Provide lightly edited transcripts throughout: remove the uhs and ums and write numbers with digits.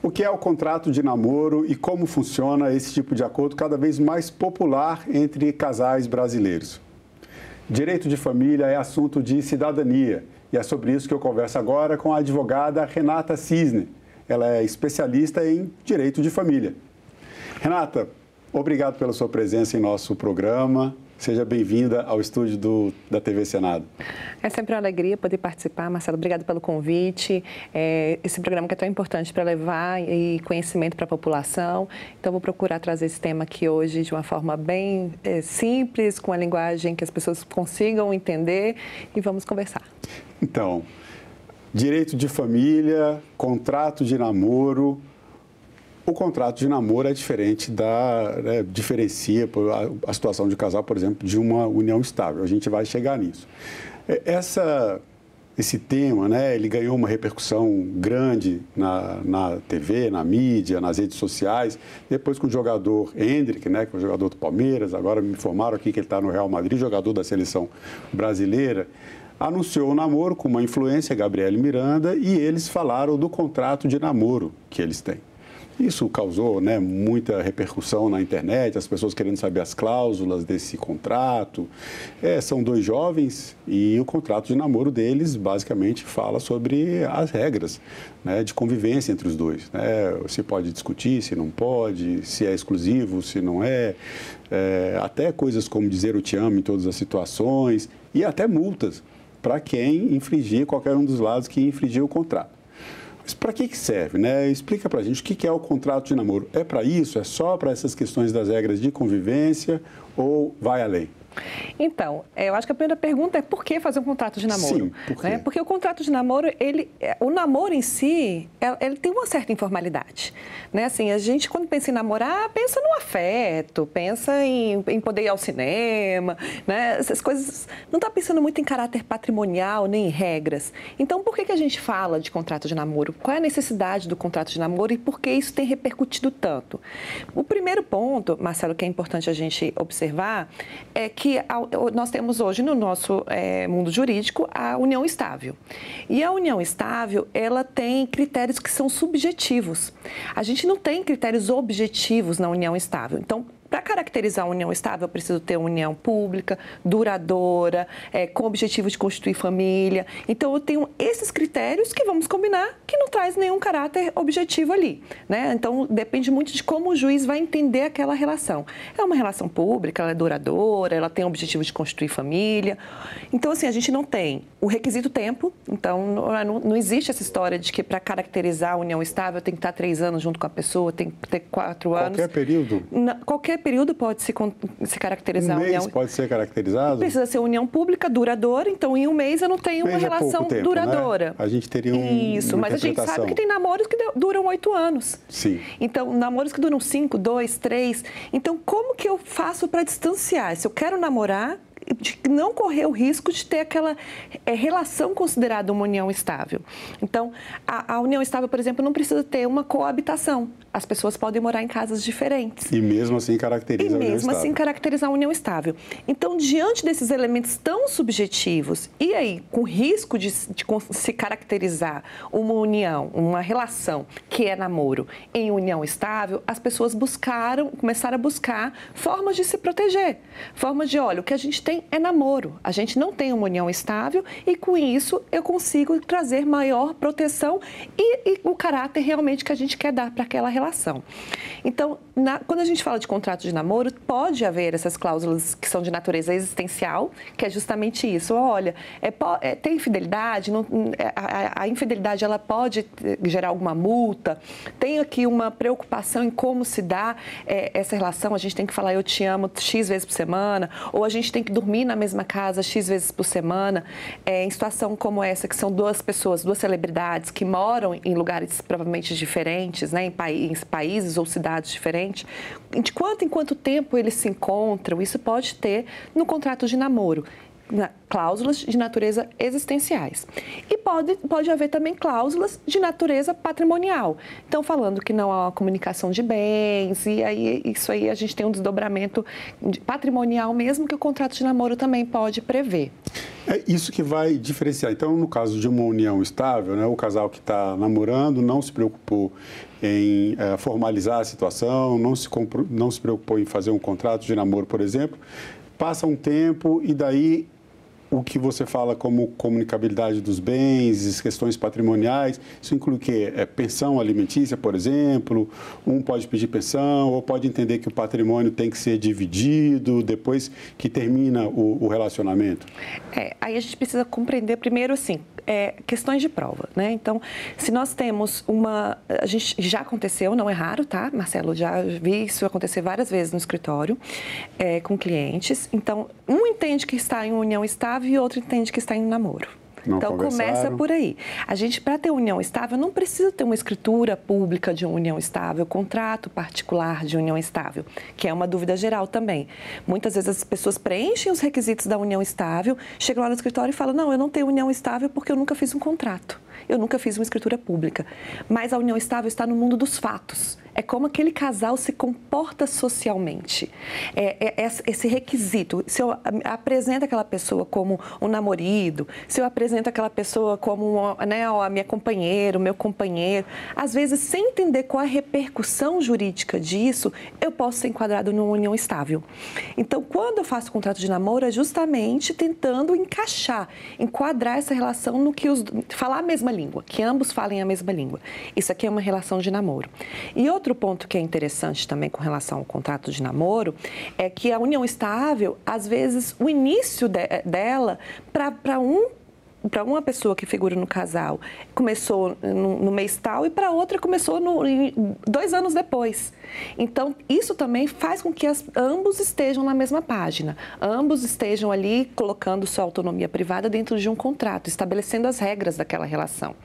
O que é o contrato de namoro e como funciona esse tipo de acordo cada vez mais popular entre casais brasileiros? Direito de família é assunto de cidadania e é sobre isso que eu converso agora com a advogada Renata Cisne. Ela é especialista em direito de família. Renata, obrigado pela sua presença em nosso programa. Seja bem-vinda ao estúdio da TV Senado. É sempre uma alegria poder participar, Marcelo. Obrigado pelo convite. Esse programa que é tão importante para levar conhecimento para a população. Então, vou procurar trazer esse tema aqui hoje de uma forma bem simples, com a linguagem que as pessoas consigam entender e vamos conversar. Então, direito de família, contrato de namoro. O contrato de namoro é diferente diferencia a situação de casal, por exemplo, de uma união estável. A gente vai chegar nisso. Esse tema, ele ganhou uma repercussão grande na TV, na mídia, nas redes sociais, depois que o jogador Endrick, que é o jogador do Palmeiras, agora me informaram aqui que ele está no Real Madrid, jogador da seleção brasileira, anunciou o namoro com uma influência, Gabriele Miranda, e eles falaram do contrato de namoro que eles têm. Isso causou muita repercussão na internet, as pessoas querendo saber as cláusulas desse contrato. São dois jovens e o contrato de namoro deles basicamente fala sobre as regras de convivência entre os dois. Se pode discutir, se não pode, se é exclusivo, se não é. Até coisas como dizer eu te amo em todas as situações e até multas para quem infringir, qualquer um dos lados que infringir o contrato. Mas para que serve, Explica para a gente o que é o contrato de namoro. É para isso? É só para essas questões das regras de convivência ou vai além? Então, eu acho que a primeira pergunta é por que fazer um contrato de namoro? Sim, por quê? Porque o contrato de namoro, o namoro em si, ele tem uma certa informalidade. Assim, a gente, quando pensa em namorar, pensa no afeto, pensa em poder ir ao cinema, essas coisas. Não está pensando muito em caráter patrimonial, nem em regras. Então, por que a gente fala de contrato de namoro? Qual é a necessidade do contrato de namoro e por que isso tem repercutido tanto? O primeiro ponto, Marcelo, que é importante a gente observar, é que nós temos hoje no nosso mundo jurídico a união estável. E a união estável, ela tem critérios que são subjetivos. A gente não tem critérios objetivos na união estável. Então, para caracterizar a união estável, eu preciso ter uma união pública, duradoura, com o objetivo de constituir família. Então, eu tenho esses critérios que vamos combinar que não traz nenhum caráter objetivo ali, Então, depende muito de como o juiz vai entender aquela relação. É uma relação pública, ela é duradoura, ela tem o objetivo de constituir família. Então, assim, a gente não tem o requisito tempo. Então, não existe essa história de que para caracterizar a união estável tem que estar 3 anos junto com a pessoa, tem que ter 4 anos. Qualquer período? Qualquer período pode se caracterizar. Um mês pode ser caracterizado? Precisa ser união pública duradoura, então em um mês eu não tenho uma relação tempo, duradoura. A gente teria Isso, mas a gente sabe que tem namoros que duram 8 anos. Sim. Então, namoros que duram 5, 2, 3. Então, como que eu faço para distanciar? Se eu quero namorar, de não correr o risco de ter aquela relação considerada uma união estável. Então, a união estável, por exemplo, não precisa ter uma coabitação. As pessoas podem morar em casas diferentes. E mesmo assim caracteriza a união estável. E mesmo assim caracterizar a união estável. Então, diante desses elementos tão subjetivos, e aí, com risco de se caracterizar uma união, uma relação que é namoro em união estável, as pessoas começaram a buscar formas de se proteger. Formas de, olha, o que a gente tem é namoro. A gente não tem uma união estável e, com isso, eu consigo trazer maior proteção e o caráter realmente que a gente quer dar para aquela relação. Então, quando a gente fala de contrato de namoro, pode haver essas cláusulas que são de natureza existencial, que é justamente isso. Olha, tem infidelidade, a infidelidade ela pode gerar alguma multa, tem aqui uma preocupação em como se dá essa relação, a gente tem que falar eu te amo X vezes por semana, ou a gente tem que dormir na mesma casa X vezes por semana, em situação como essa, que são duas pessoas, duas celebridades que moram em lugares provavelmente diferentes, em países ou cidades diferentes, em quanto tempo eles se encontram, isso pode ter no contrato de namoro. cláusulas de natureza existenciais. E pode haver também cláusulas de natureza patrimonial. Então, falando que não há uma comunicação de bens, e aí isso aí a gente tem um desdobramento patrimonial mesmo que o contrato de namoro também pode prever. É isso que vai diferenciar. Então, no caso de uma união estável, né, o casal que está namorando não se preocupou em formalizar a situação, não se preocupou em fazer um contrato de namoro, por exemplo, passa um tempo e daí o que você fala como comunicabilidade dos bens, questões patrimoniais, isso inclui o quê? Pensão alimentícia, por exemplo, um pode pedir pensão ou pode entender que o patrimônio tem que ser dividido depois que termina o relacionamento? Aí a gente precisa compreender primeiro, assim, questões de prova, né? Então, se nós temos a gente já aconteceu, não é raro, tá, Marcelo? Já vi isso acontecer várias vezes no escritório com clientes. Então, um entende que está em união estável e outro entende que está em namoro. Então, começa por aí. A gente, para ter união estável, não precisa ter uma escritura pública de união estável, contrato particular de união estável, que é uma dúvida geral também. Muitas vezes as pessoas preenchem os requisitos da união estável, chegam lá no escritório e falam, não, eu não tenho união estável porque eu nunca fiz um contrato, eu nunca fiz uma escritura pública. Mas a união estável está no mundo dos fatos. É como aquele casal se comporta socialmente. Esse requisito, se eu apresento aquela pessoa como um namorado, se eu apresento aquela pessoa como a minha companheira, o meu companheiro, às vezes, sem entender qual é a repercussão jurídica disso, eu posso ser enquadrado numa união estável. Então, quando eu faço contrato de namoro, é justamente tentando enquadrar essa relação no que falar a mesma língua, que ambos falem a mesma língua. Isso aqui é uma relação de namoro. E outro ponto que é interessante também com relação ao contrato de namoro é que a união estável, às vezes, o início dela, para uma pessoa que figura no casal, começou no mês tal e para outra começou 2 anos depois. Então, isso também faz com que ambos estejam na mesma página, ambos estejam ali colocando sua autonomia privada dentro de um contrato, estabelecendo as regras daquela relação.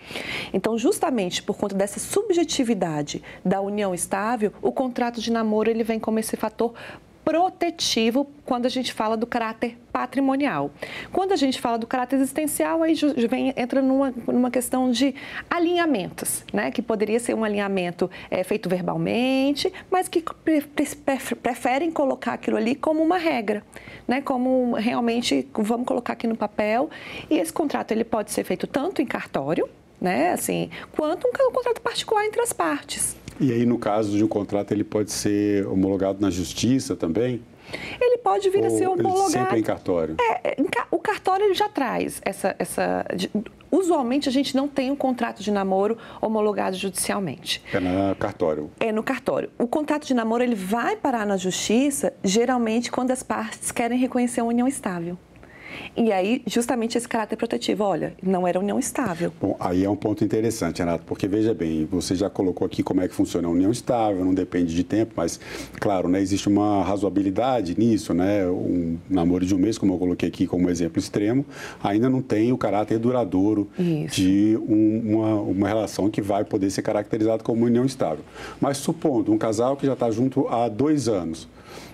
Então, justamente por conta dessa subjetividade da união estável, o contrato de namoro ele vem como esse fator protetivo quando a gente fala do caráter patrimonial. Quando a gente fala do caráter existencial, aí entra numa questão de alinhamentos, né? Que poderia ser um alinhamento feito verbalmente, mas que preferem colocar aquilo ali como uma regra, né? Como realmente, vamos colocar aqui no papel, e esse contrato ele pode ser feito tanto em cartório, né? Assim, quanto um contrato particular entre as partes. E aí, no caso de um contrato, ele pode ser homologado na justiça também? Ele pode vir a ser homologado. Sempre em cartório? O cartório ele já traz usualmente, a gente não tem um contrato de namoro homologado judicialmente. É no cartório? É no cartório. O contrato de namoro ele vai parar na justiça, geralmente, quando as partes querem reconhecer uma união estável. E aí, justamente esse caráter protetivo, olha, não era união estável. Bom, aí é um ponto interessante, Renato, porque veja bem, você já colocou aqui como é que funciona a união estável, não depende de tempo, mas, claro, né, existe uma razoabilidade nisso, né? Um namoro de um mês, como eu coloquei aqui como exemplo extremo, ainda não tem o caráter duradouro de uma relação que vai poder ser caracterizada como união estável. Mas supondo um casal que já está junto há 2 anos,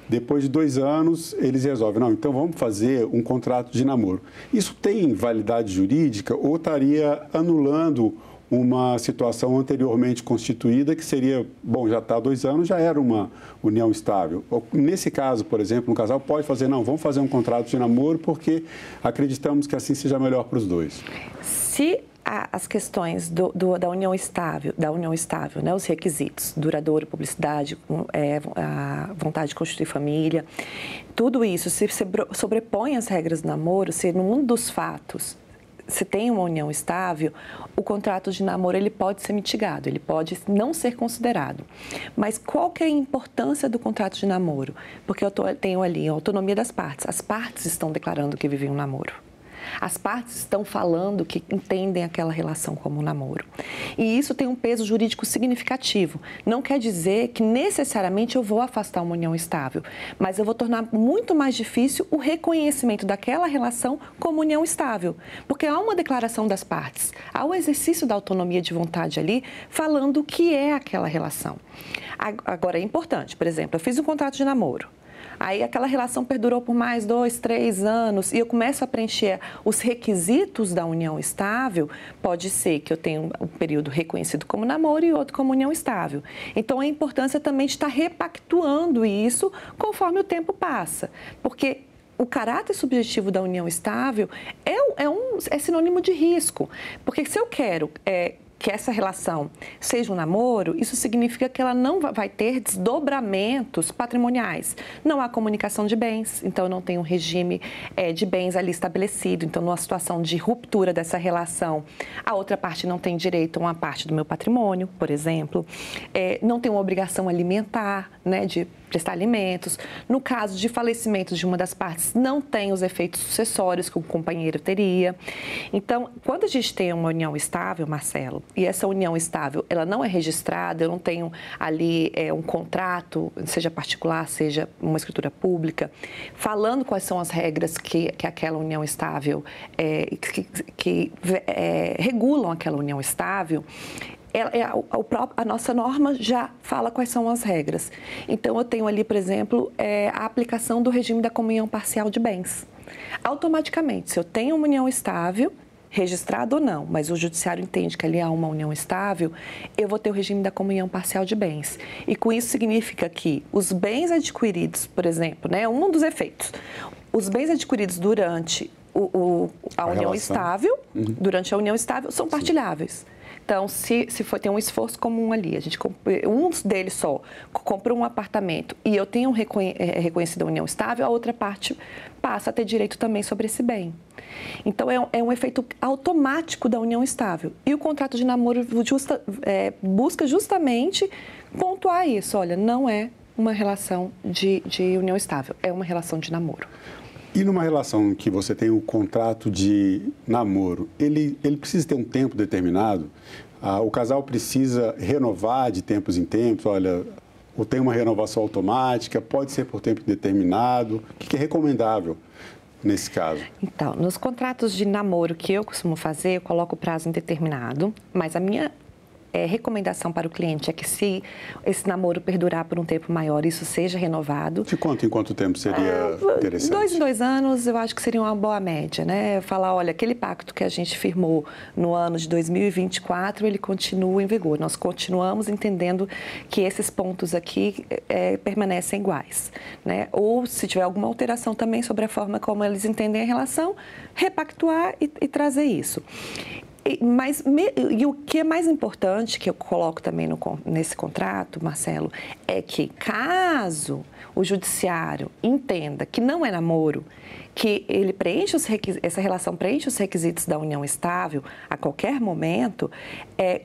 depois de 2 anos, eles resolvem, não, então vamos fazer um contrato de namoro. Isso tem validade jurídica ou estaria anulando uma situação anteriormente constituída que seria, bom, já está há 2 anos, já era uma união estável. Nesse caso, por exemplo, um casal pode fazer, não, vamos fazer um contrato de namoro porque acreditamos que assim seja melhor para os dois. Se as questões da união estável, né, os requisitos, duradouro, publicidade, a vontade de constituir família, tudo isso, se sobrepõe às regras do namoro, se no mundo dos fatos se tem uma união estável, o contrato de namoro ele pode ser mitigado, ele pode não ser considerado. Mas qual que é a importância do contrato de namoro? Porque eu tenho ali a autonomia das partes. As partes estão declarando que vivem um namoro. As partes estão falando que entendem aquela relação como um namoro. E isso tem um peso jurídico significativo. Não quer dizer que necessariamente eu vou afastar uma união estável, mas eu vou tornar muito mais difícil o reconhecimento daquela relação como união estável. Porque há uma declaração das partes, há o exercício da autonomia de vontade ali, falando o que é aquela relação. Agora, é importante, por exemplo, eu fiz um contrato de namoro. Aí aquela relação perdurou por mais 2, 3 anos e eu começo a preencher os requisitos da união estável, pode ser que eu tenha um período reconhecido como namoro e outro como união estável. Então, a importância também de estar repactuando isso conforme o tempo passa, porque o caráter subjetivo da união estável é sinônimo de risco, porque se eu quero que essa relação seja um namoro, isso significa que ela não vai ter desdobramentos patrimoniais. Não há comunicação de bens, então eu não tenho um regime de bens ali estabelecido. Então, numa situação de ruptura dessa relação, a outra parte não tem direito a uma parte do meu patrimônio, por exemplo. Não tem uma obrigação alimentar, né, de prestar alimentos. No caso de falecimento de uma das partes, não tem os efeitos sucessórios que o companheiro teria. Então, quando a gente tem uma união estável, Marcelo, e essa união estável, ela não é registrada, eu não tenho ali um contrato, seja particular, seja uma escritura pública, falando quais são as regras que aquela união estável, que regulam aquela união estável, a nossa norma já fala quais são as regras. Então, eu tenho ali, por exemplo, a aplicação do regime da comunhão parcial de bens. Automaticamente, se eu tenho uma união estável, registrada ou não, mas o judiciário entende que ali há uma união estável, eu vou ter o regime da comunhão parcial de bens. E com isso significa que os bens adquiridos, por exemplo, né, um dos efeitos, os bens adquiridos durante a união estável, durante a união estável, são partilháveis. Então, se tem um esforço comum ali, um deles só compra um apartamento e eu tenho reconhecido a união estável, a outra parte passa a ter direito também sobre esse bem. Então, é um efeito automático da união estável. E o contrato de namoro busca justamente pontuar isso. Olha, não é uma relação de união estável, é uma relação de namoro. E numa relação que você tem o contrato de namoro, ele precisa ter um tempo determinado? O casal precisa renovar de tempos em tempos? Olha, ou tem uma renovação automática? Pode ser por tempo determinado? O que é recomendável nesse caso? Então, nos contratos de namoro que eu costumo fazer, eu coloco prazo indeterminado, mas a minha recomendação para o cliente é que se esse namoro perdurar por um tempo maior, isso seja renovado. De quanto em quanto tempo seria interessante? 2 em 2 anos, eu acho que seria uma boa média, né? Falar, olha, aquele pacto que a gente firmou no ano de 2024, ele continua em vigor. Nós continuamos entendendo que esses pontos aqui permanecem iguais, né? Ou se tiver alguma alteração também sobre a forma como eles entendem a relação, repactuar e trazer isso. E o que é mais importante, que eu coloco também nesse contrato, Marcelo, é que caso o judiciário entenda que não é namoro, que ele essa relação preenche os requisitos da união estável a qualquer momento,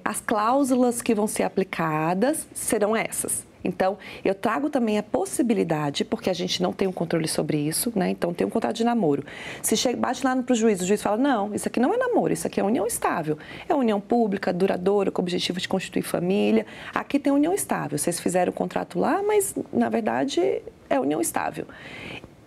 as cláusulas que vão ser aplicadas serão essas. Então, eu trago também a possibilidade, porque a gente não tem um controle sobre isso, né? Então, tem um contrato de namoro. Se bate lá para o juiz fala, não, isso aqui não é namoro, isso aqui é união estável. É união pública, duradoura, com o objetivo de constituir família. Aqui tem união estável. Vocês fizeram o contrato lá, mas, na verdade, é união estável.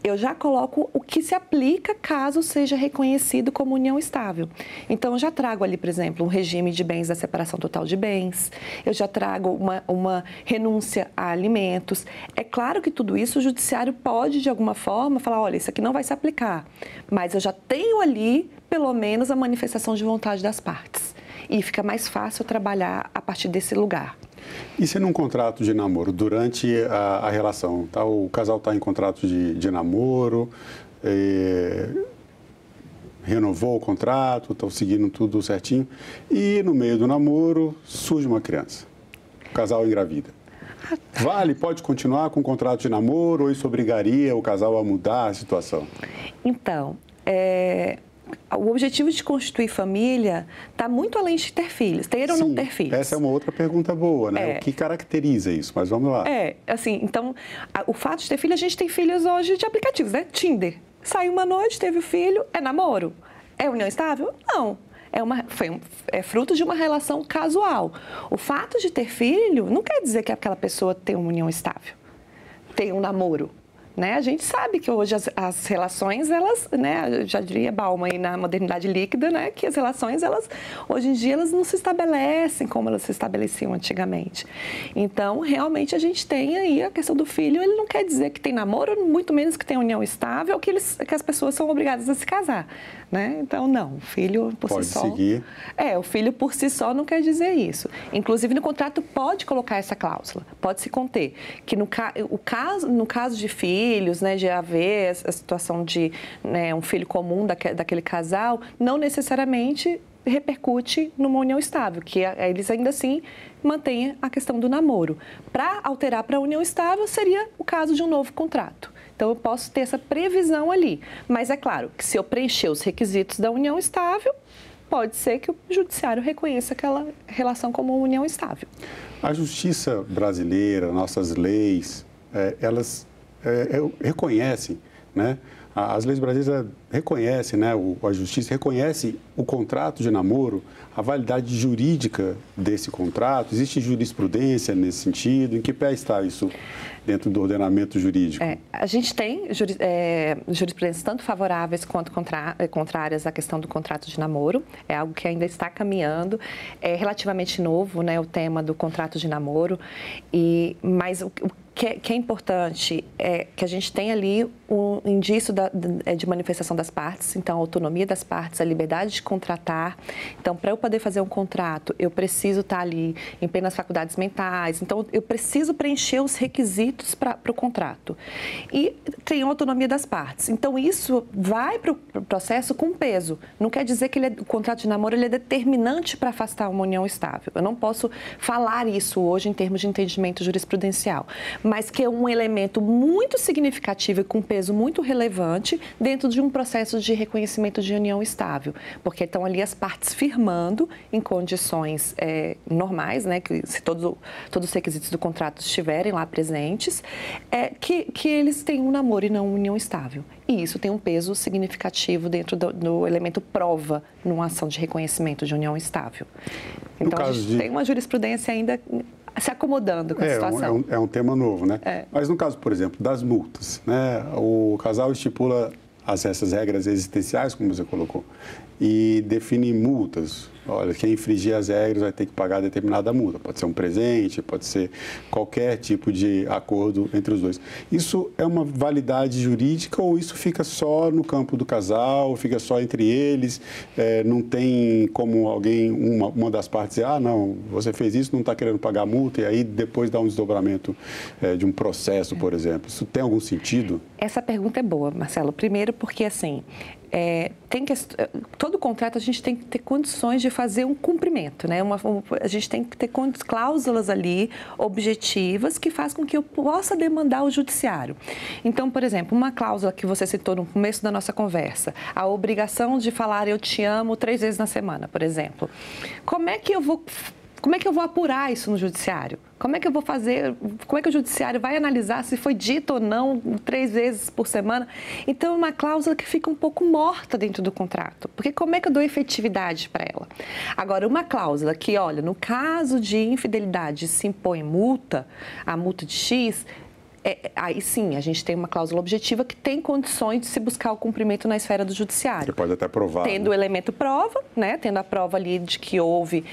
Eu já coloco o que se aplica caso seja reconhecido como união estável. Então, eu já trago ali, por exemplo, um regime de bens da separação total de bens, eu já trago uma renúncia a alimentos. É claro que tudo isso o judiciário pode, de alguma forma, falar, olha, isso aqui não vai se aplicar, mas eu já tenho ali, pelo menos, a manifestação de vontade das partes. E fica mais fácil trabalhar a partir desse lugar. E se num contrato de namoro, durante a relação, tá? O casal está em contrato de namoro, renovou o contrato, estão seguindo tudo certinho, e no meio do namoro surge uma criança, o casal engravida. Pode continuar com o contrato de namoro ou isso obrigaria o casal a mudar a situação? Então, o objetivo de constituir família está muito além de ter filhos, ter ou não ter filhos. Essa é uma outra pergunta boa, né? O que caracteriza isso? Mas vamos lá. Então, o fato de ter filho, a gente tem filhos hoje de aplicativos, né? Tinder. Saiu uma noite, teve o filho, é namoro? É união estável? Não. É fruto de uma relação casual. O fato de ter filho não quer dizer que aquela pessoa tem uma união estável, tem um namoro. né? A gente sabe que hoje as relações, elas, né, eu já diria Bauman aí na modernidade líquida, né, que as relações, elas, hoje em dia, elas não se estabelecem como elas se estabeleciam antigamente. Então, realmente, a gente tem aí a questão do filho, ele não quer dizer que tem namoro, muito menos que tem união estável, que as pessoas são obrigadas a se casar, né? Então, não, o filho por si só... Pode seguir. O filho por si só não quer dizer isso. Inclusive, no contrato pode colocar essa cláusula, pode se conter, que no caso de filhos, né, de haver a situação de, né, um filho comum daquele casal, não necessariamente repercute numa união estável, que eles ainda assim mantêm a questão do namoro. Para alterar para a união estável, seria o caso de um novo contrato. Então, eu posso ter essa previsão ali. Mas é claro que se eu preencher os requisitos da união estável, pode ser que o judiciário reconheça aquela relação como uma união estável. A justiça brasileira, nossas leis, elas reconhecem, né? As leis brasileiras reconhecem, né? A justiça reconhece o contrato de namoro, a validade jurídica desse contrato. Existe jurisprudência nesse sentido? Em que pé está isso dentro do ordenamento jurídico? A gente tem jurisprudências tanto favoráveis quanto contrárias à questão do contrato de namoro. É algo que ainda está caminhando. É relativamente novo, né, o tema do contrato de namoro. Mas o que é importante é que a gente tem ali um indício de manifestação das partes, então a autonomia das partes, a liberdade de contratar. Então, para eu poder fazer um contrato, eu preciso estar ali em plenas faculdades mentais, então eu preciso preencher os requisitos para o contrato. E tem a autonomia das partes. Então, isso vai para o processo com peso. Não quer dizer que o contrato de namoro ele é determinante para afastar uma união estável. Eu não posso falar isso hoje em termos de entendimento jurisprudencial, mas que é um elemento muito significativo e com peso muito relevante dentro de um processo de reconhecimento de união estável, porque estão ali as partes firmando em condições normais, né, que se todos os requisitos do contrato estiverem lá presentes, que eles têm um namoro e não uma união estável. E isso tem um peso significativo dentro do elemento prova numa ação de reconhecimento de união estável. Então, a gente tem uma jurisprudência ainda se acomodando com a situação. É um tema novo, né? Mas no caso, por exemplo, das multas, né? O casal estipula essas regras existenciais, como você colocou, e define multas. Olha, quem infringir as regras vai ter que pagar determinada multa. Pode ser um presente, pode ser qualquer tipo de acordo entre os dois. Isso é uma validade jurídica ou isso fica só no campo do casal, fica só entre eles? Não tem como uma das partes dizer, não, você fez isso, não está querendo pagar a multa, e aí depois dá um desdobramento de um processo, por exemplo. Isso tem algum sentido? Essa pergunta é boa, Marcelo. Primeiro porque, assim, todo contrato a gente tem que ter condições de fazer um cumprimento, né? A gente tem que ter cláusulas ali objetivas que fazem com que eu possa demandar ao judiciário. Então, por exemplo, uma cláusula que você citou no começo da nossa conversa, a obrigação de falar eu te amo 3 vezes na semana, por exemplo. Como é que eu vou apurar isso no judiciário? Como é que eu vou fazer? Como é que o judiciário vai analisar se foi dito ou não 3 vezes por semana? Então, é uma cláusula que fica um pouco morta dentro do contrato, porque como é que eu dou efetividade para ela? Agora, uma cláusula que, olha, no caso de infidelidade se impõe multa, a multa de X... aí sim, a gente tem uma cláusula objetiva que tem condições de se buscar o cumprimento na esfera do judiciário. Você pode até provar. Tendo o elemento prova, né? Tendo a prova ali de que houve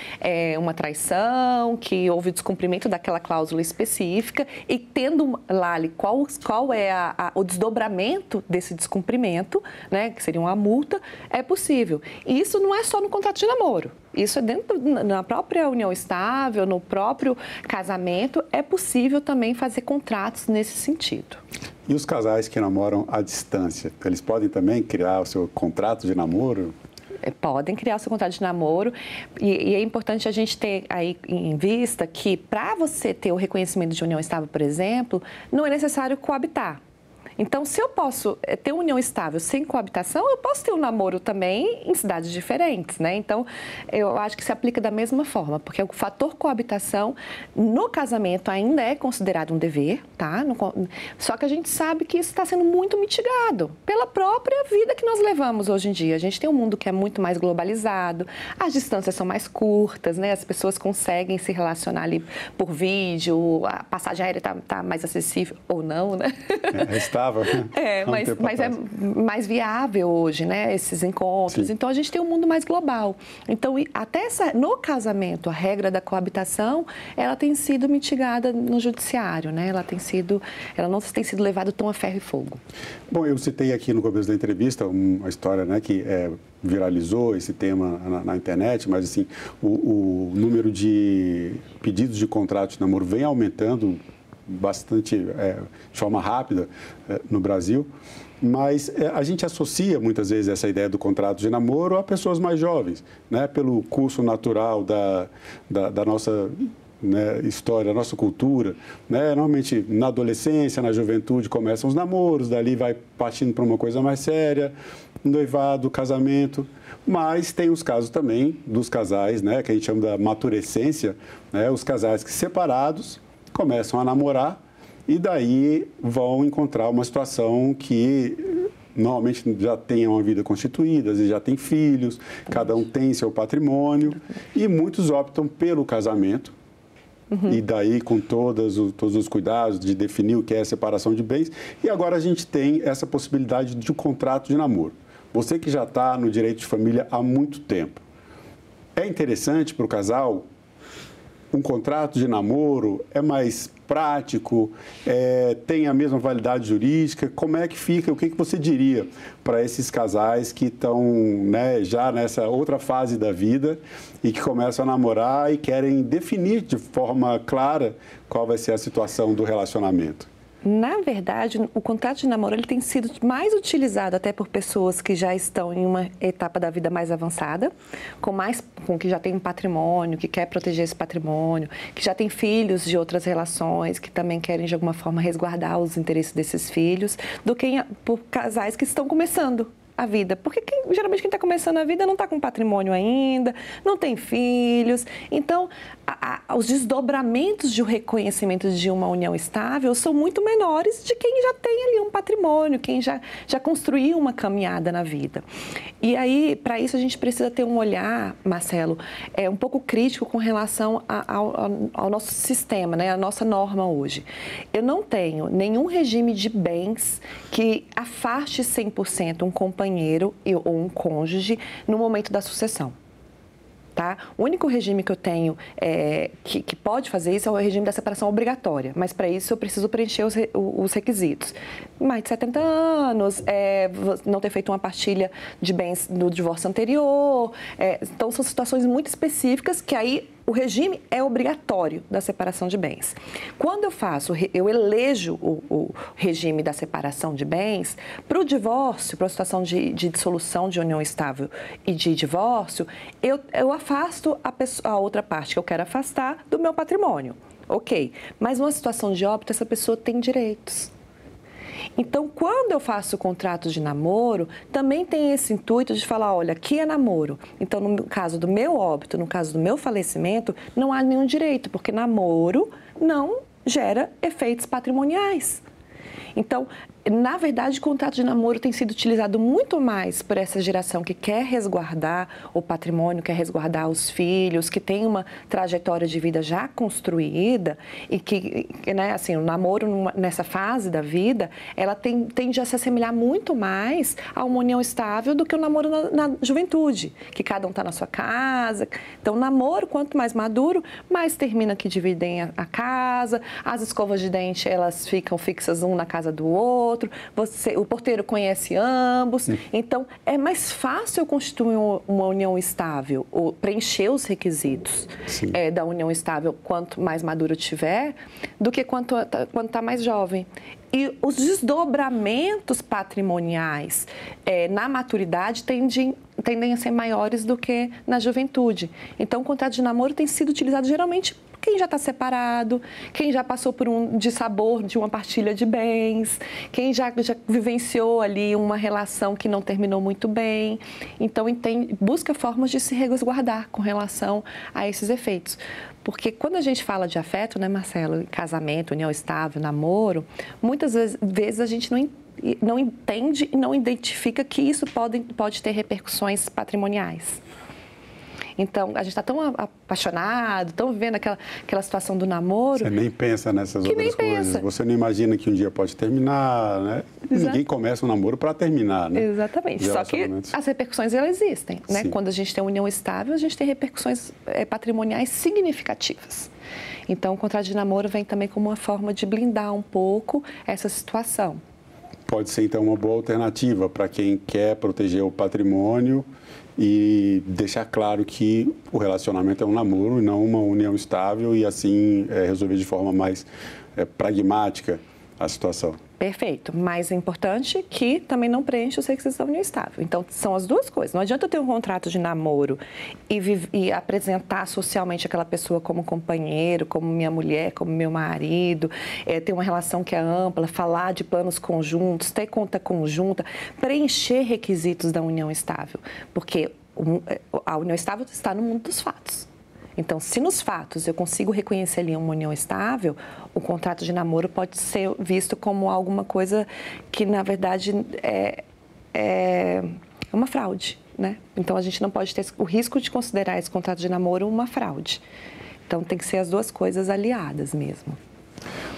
uma traição, que houve descumprimento daquela cláusula específica e tendo lá ali qual é o desdobramento desse descumprimento, né? Que seria uma multa, é possível. E isso não é só no contrato de namoro. Isso é na própria união estável, no próprio casamento, é possível também fazer contratos nesse sentido. E os casais que namoram à distância, eles podem também criar o seu contrato de namoro? Podem criar o seu contrato de namoro e é importante a gente ter aí em vista que para você ter o reconhecimento de união estável, por exemplo, não é necessário coabitar. Então, se eu posso ter uma união estável sem coabitação, eu posso ter um namoro também em cidades diferentes, né? Então, eu acho que se aplica da mesma forma, porque o fator coabitação no casamento ainda é considerado um dever, tá? Só que a gente sabe que isso está sendo muito mitigado pela própria vida que nós levamos hoje em dia. A gente tem um mundo que é muito mais globalizado, as distâncias são mais curtas, né? As pessoas conseguem se relacionar ali por vídeo, a passagem aérea está mais acessível ou não, né? Está pensava. Mas é mais viável hoje, né, esses encontros. Sim. Então, a gente tem um mundo mais global. Então, até no casamento, a regra da coabitação, ela tem sido mitigada no judiciário, né? Ela não tem sido levada tão a ferro e fogo. Bom, eu citei aqui no começo da entrevista uma história, né, que viralizou esse tema na internet, mas assim, o número de pedidos de contrato de namoro vem aumentando bastante, de forma rápida no Brasil, mas a gente associa muitas vezes essa ideia do contrato de namoro a pessoas mais jovens, né, pelo curso natural da nossa, né, história, da nossa cultura, né? Normalmente na adolescência, na juventude começam os namoros, dali vai partindo para uma coisa mais séria, noivado, casamento, mas tem os casos também dos casais, né, que a gente chama da maturescência, né, os casais que separados começam a namorar e daí vão encontrar uma situação que normalmente já tem uma vida constituída, às vezes já tem filhos, cada um tem seu patrimônio e muitos optam pelo casamento. Uhum. E daí com todos os cuidados de definir o que é a separação de bens. E agora a gente tem essa possibilidade de um contrato de namoro. Você que já está no direito de família há muito tempo, é interessante para o casal um contrato de namoro? É mais prático? Tem a mesma validade jurídica? Como é que fica? O que você diria para esses casais que estão, né, já nessa outra fase da vida e que começam a namorar e querem definir de forma clara qual vai ser a situação do relacionamento? Na verdade, o contrato de namoro ele tem sido mais utilizado até por pessoas que já estão em uma etapa da vida mais avançada, com que já tem um patrimônio, que quer proteger esse patrimônio, que já tem filhos de outras relações, que também querem de alguma forma resguardar os interesses desses filhos, do que por casais que estão começando a vida. Porque geralmente quem está começando a vida não está com patrimônio ainda, não tem filhos. Então, os desdobramentos de um reconhecimento de uma união estável são muito menores de quem já tem ali um patrimônio, quem já construiu uma caminhada na vida. E aí, para isso, a gente precisa ter um olhar, Marcelo, um pouco crítico com relação ao nosso sistema, né, a nossa norma hoje. Eu não tenho nenhum regime de bens que afaste 100% um companheiro ou um cônjuge no momento da sucessão. Tá? O único regime que eu tenho que pode fazer isso é o regime da separação obrigatória, mas para isso eu preciso preencher os requisitos. Mais de 70 anos, não ter feito uma partilha de bens no divórcio anterior. Então, são situações muito específicas que aí o regime é obrigatório da separação de bens. Quando eu elejo o regime da separação de bens, para o divórcio, para a situação de dissolução de união estável e de divórcio, eu afasto a outra parte que eu quero afastar do meu patrimônio. Ok, mas numa situação de óbito, essa pessoa tem direitos. Então, quando eu faço o contrato de namoro, também tem esse intuito de falar, olha, aqui é namoro. Então, no caso do meu óbito, no caso do meu falecimento, não há nenhum direito, porque namoro não gera efeitos patrimoniais. Então, na verdade, o contrato de namoro tem sido utilizado muito mais por essa geração que quer resguardar o patrimônio, quer resguardar os filhos, que tem uma trajetória de vida já construída e que, né, assim, o namoro nessa fase da vida, ela tende a se assemelhar muito mais a uma união estável do que o namoro na juventude, que cada um está na sua casa. Então, o namoro, quanto mais maduro, mais termina que dividem a casa, as escovas de dente, elas ficam fixas um na casa do outro, o porteiro conhece ambos, então é mais fácil eu constituir uma união estável, ou preencher os requisitos da união estável quanto mais maduro tiver, do que quando está mais jovem. E os desdobramentos patrimoniais na maturidade tendem a ser maiores do que na juventude. Então, o contrato de namoro tem sido utilizado geralmente por quem já está separado, quem já passou por um dissabor de uma partilha de bens, quem já vivenciou ali uma relação que não terminou muito bem. Então, busca formas de se resguardar com relação a esses efeitos. Porque quando a gente fala de afeto, né, Marcelo, casamento, união estável, namoro, muitas vezes a gente não entende e não identifica que isso pode ter repercussões patrimoniais. Então, a gente está tão apaixonado, tão vivendo aquela situação do namoro... Você nem pensa nessas outras coisas. Você não imagina que um dia pode terminar, né? Ninguém começa um namoro para terminar, né? Exatamente. Só que as repercussões, elas existem, né? Sim. Quando a gente tem união estável, a gente tem repercussões patrimoniais significativas. Então, o contrato de namoro vem também como uma forma de blindar um pouco essa situação. Pode ser, então, uma boa alternativa para quem quer proteger o patrimônio e deixar claro que o relacionamento é um namoro e não uma união estável e, assim, resolver de forma mais pragmática a situação. Perfeito, mas é importante que também não preencha os requisitos da união estável. Então, são as duas coisas. Não adianta eu ter um contrato de namoro e apresentar socialmente aquela pessoa como companheiro, como minha mulher, como meu marido, ter uma relação que é ampla, falar de planos conjuntos, ter conta conjunta, preencher requisitos da união estável, porque a união estável está no mundo dos fatos. Então, se nos fatos eu consigo reconhecer ali uma união estável, o contrato de namoro pode ser visto como alguma coisa que, na verdade, é uma fraude, né? Então, a gente não pode ter o risco de considerar esse contrato de namoro uma fraude. Então, tem que ser as duas coisas aliadas mesmo.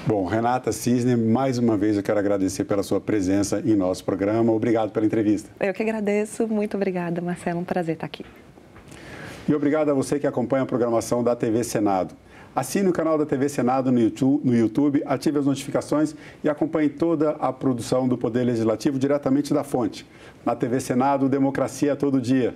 Bom, Renata Cisne, mais uma vez eu quero agradecer pela sua presença em nosso programa. Obrigado pela entrevista. Eu que agradeço. Muito obrigada, Marcelo. Um prazer estar aqui. E obrigado a você que acompanha a programação da TV Senado. Assine o canal da TV Senado no YouTube, ative as notificações e acompanhe toda a produção do Poder Legislativo diretamente da fonte. Na TV Senado, democracia todo dia.